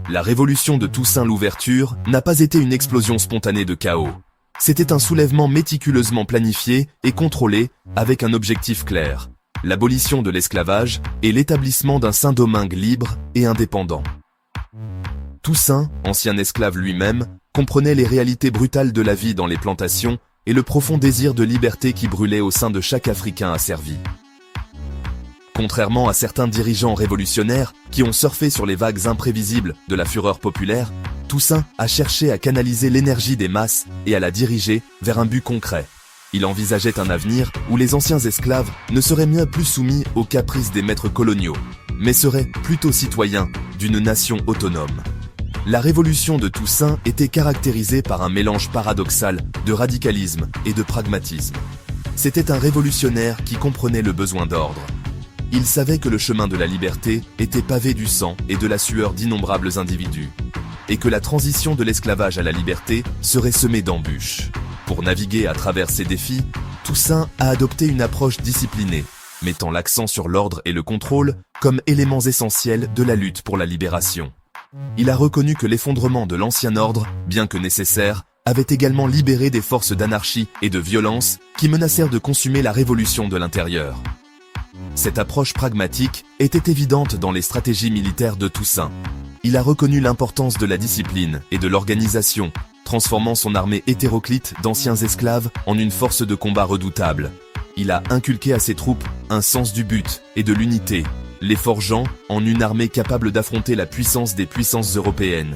La révolution de Toussaint Louverture n'a pas été une explosion spontanée de chaos. C'était un soulèvement méticuleusement planifié et contrôlé avec un objectif clair, l'abolition de l'esclavage et l'établissement d'un Saint-Domingue libre et indépendant. Toussaint, ancien esclave lui-même, comprenait les réalités brutales de la vie dans les plantations et le profond désir de liberté qui brûlait au sein de chaque Africain asservi. Contrairement à certains dirigeants révolutionnaires qui ont surfé sur les vagues imprévisibles de la fureur populaire, Toussaint a cherché à canaliser l'énergie des masses et à la diriger vers un but concret. Il envisageait un avenir où les anciens esclaves ne seraient mieux plus soumis aux caprices des maîtres coloniaux, mais seraient plutôt citoyens d'une nation autonome. La révolution de Toussaint était caractérisée par un mélange paradoxal de radicalisme et de pragmatisme. C'était un révolutionnaire qui comprenait le besoin d'ordre. Il savait que le chemin de la liberté était pavé du sang et de la sueur d'innombrables individus, et que la transition de l'esclavage à la liberté serait semée d'embûches. Pour naviguer à travers ces défis, Toussaint a adopté une approche disciplinée, mettant l'accent sur l'ordre et le contrôle comme éléments essentiels de la lutte pour la libération. Il a reconnu que l'effondrement de l'ancien ordre, bien que nécessaire, avait également libéré des forces d'anarchie et de violence qui menacèrent de consumer la révolution de l'intérieur. Cette approche pragmatique était évidente dans les stratégies militaires de Toussaint. Il a reconnu l'importance de la discipline et de l'organisation, transformant son armée hétéroclite d'anciens esclaves en une force de combat redoutable. Il a inculqué à ses troupes un sens du but et de l'unité, les forgeant en une armée capable d'affronter la puissance des puissances européennes.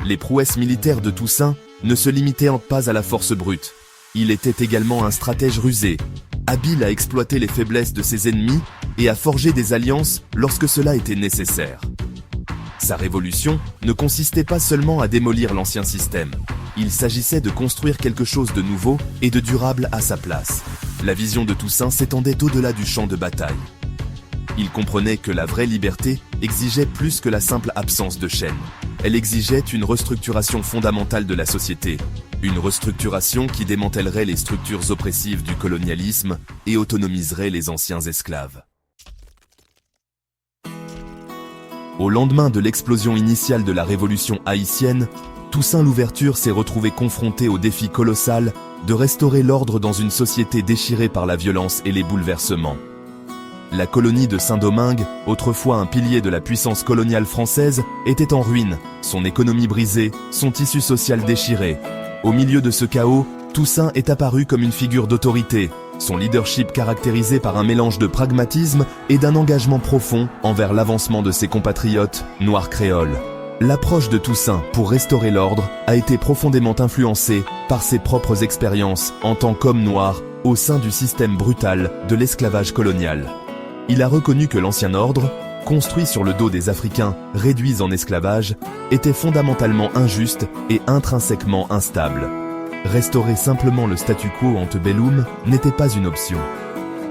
Les prouesses militaires de Toussaint ne se limitaient pas à la force brute. Il était également un stratège rusé, habile à exploiter les faiblesses de ses ennemis et à forger des alliances lorsque cela était nécessaire. Sa révolution ne consistait pas seulement à démolir l'ancien système. Il s'agissait de construire quelque chose de nouveau et de durable à sa place. La vision de Toussaint s'étendait au-delà du champ de bataille. Il comprenait que la vraie liberté exigeait plus que la simple absence de chaînes. Elle exigeait une restructuration fondamentale de la société, une restructuration qui démantèlerait les structures oppressives du colonialisme et autonomiserait les anciens esclaves. Au lendemain de l'explosion initiale de la révolution haïtienne, Toussaint Louverture s'est retrouvé confronté au défi colossal de restaurer l'ordre dans une société déchirée par la violence et les bouleversements. La colonie de Saint-Domingue, autrefois un pilier de la puissance coloniale française, était en ruine, son économie brisée, son tissu social déchiré. Au milieu de ce chaos, Toussaint est apparu comme une figure d'autorité, son leadership caractérisé par un mélange de pragmatisme et d'un engagement profond envers l'avancement de ses compatriotes noirs créoles. L'approche de Toussaint pour restaurer l'ordre a été profondément influencée par ses propres expériences en tant qu'homme noir au sein du système brutal de l'esclavage colonial. Il a reconnu que l'ancien ordre, construit sur le dos des Africains réduits en esclavage, était fondamentalement injuste et intrinsèquement instable. Restaurer simplement le statu quo antebellum n'était pas une option.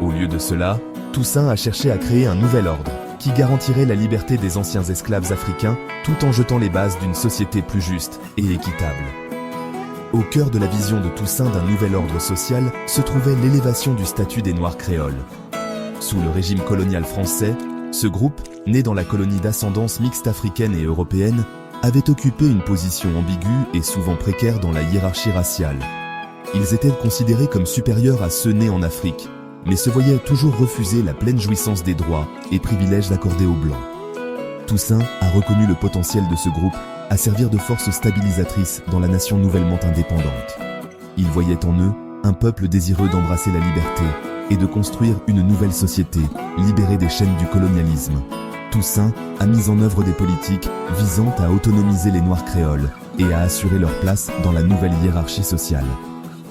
Au lieu de cela, Toussaint a cherché à créer un nouvel ordre qui garantirait la liberté des anciens esclaves africains tout en jetant les bases d'une société plus juste et équitable. Au cœur de la vision de Toussaint d'un nouvel ordre social se trouvait l'élévation du statut des Noirs créoles. Sous le régime colonial français, ce groupe, né dans la colonie d'ascendance mixte africaine et européenne, avait occupé une position ambiguë et souvent précaire dans la hiérarchie raciale. Ils étaient considérés comme supérieurs à ceux nés en Afrique, mais se voyaient toujours refuser la pleine jouissance des droits et privilèges accordés aux Blancs. Toussaint a reconnu le potentiel de ce groupe à servir de force stabilisatrice dans la nation nouvellement indépendante. Il voyait en eux un peuple désireux d'embrasser la liberté et de construire une nouvelle société, libérée des chaînes du colonialisme. Toussaint a mis en œuvre des politiques visant à autonomiser les Noirs créoles et à assurer leur place dans la nouvelle hiérarchie sociale.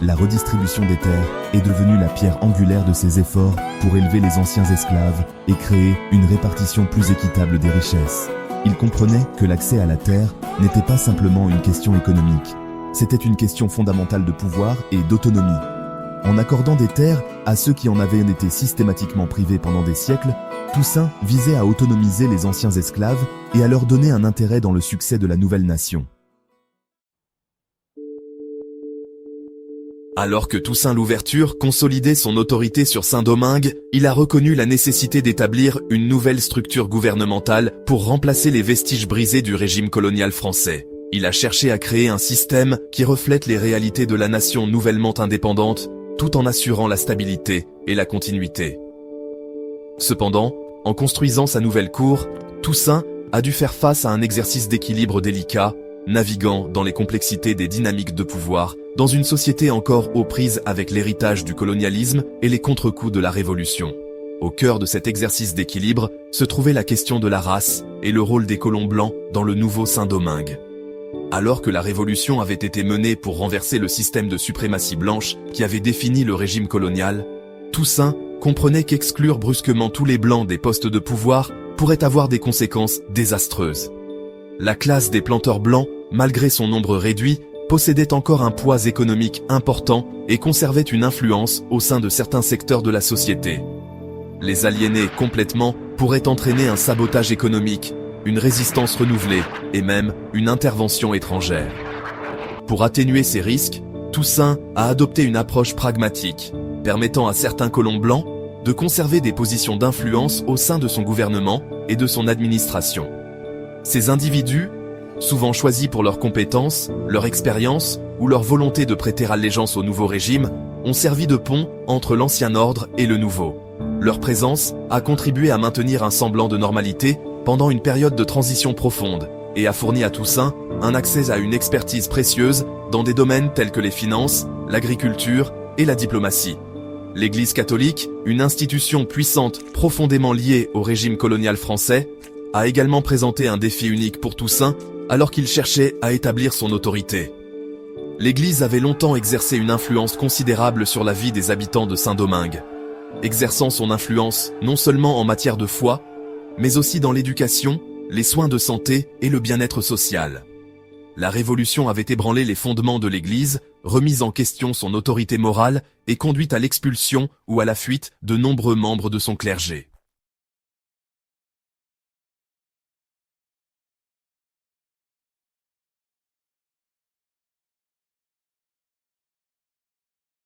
La redistribution des terres est devenue la pierre angulaire de ses efforts pour élever les anciens esclaves et créer une répartition plus équitable des richesses. Il comprenait que l'accès à la terre n'était pas simplement une question économique, c'était une question fondamentale de pouvoir et d'autonomie. En accordant des terres à ceux qui en avaient été systématiquement privés pendant des siècles, Toussaint visait à autonomiser les anciens esclaves et à leur donner un intérêt dans le succès de la nouvelle nation. Alors que Toussaint Louverture consolidait son autorité sur Saint-Domingue, il a reconnu la nécessité d'établir une nouvelle structure gouvernementale pour remplacer les vestiges brisés du régime colonial français. Il a cherché à créer un système qui reflète les réalités de la nation nouvellement indépendante, tout en assurant la stabilité et la continuité. Cependant, en construisant sa nouvelle cour, Toussaint a dû faire face à un exercice d'équilibre délicat, naviguant dans les complexités des dynamiques de pouvoir, dans une société encore aux prises avec l'héritage du colonialisme et les contre-coups de la Révolution. Au cœur de cet exercice d'équilibre se trouvait la question de la race et le rôle des colons blancs dans le nouveau Saint-Domingue. Alors que la Révolution avait été menée pour renverser le système de suprématie blanche qui avait défini le régime colonial, Toussaint comprenait qu'exclure brusquement tous les blancs des postes de pouvoir pourrait avoir des conséquences désastreuses. La classe des planteurs blancs, malgré son nombre réduit, possédait encore un poids économique important et conservait une influence au sein de certains secteurs de la société. Les aliéner complètement pourrait entraîner un sabotage économique, une résistance renouvelée et même une intervention étrangère. Pour atténuer ces risques, Toussaint a adopté une approche pragmatique, permettant à certains colons blancs de conserver des positions d'influence au sein de son gouvernement et de son administration. Ces individus, souvent choisis pour leurs compétences, leur expérience ou leur volonté de prêter allégeance au nouveau régime, ont servi de pont entre l'ancien ordre et le nouveau. Leur présence a contribué à maintenir un semblant de normalité pendant une période de transition profonde et a fourni à Toussaint un accès à une expertise précieuse dans des domaines tels que les finances, l'agriculture et la diplomatie. L'Église catholique, une institution puissante profondément liée au régime colonial français, a également présenté un défi unique pour Toussaint alors qu'il cherchait à établir son autorité. L'Église avait longtemps exercé une influence considérable sur la vie des habitants de Saint-Domingue, exerçant son influence non seulement en matière de foi, mais aussi dans l'éducation, les soins de santé et le bien-être social. La Révolution avait ébranlé les fondements de l'Église, remis en question son autorité morale et conduit à l'expulsion ou à la fuite de nombreux membres de son clergé.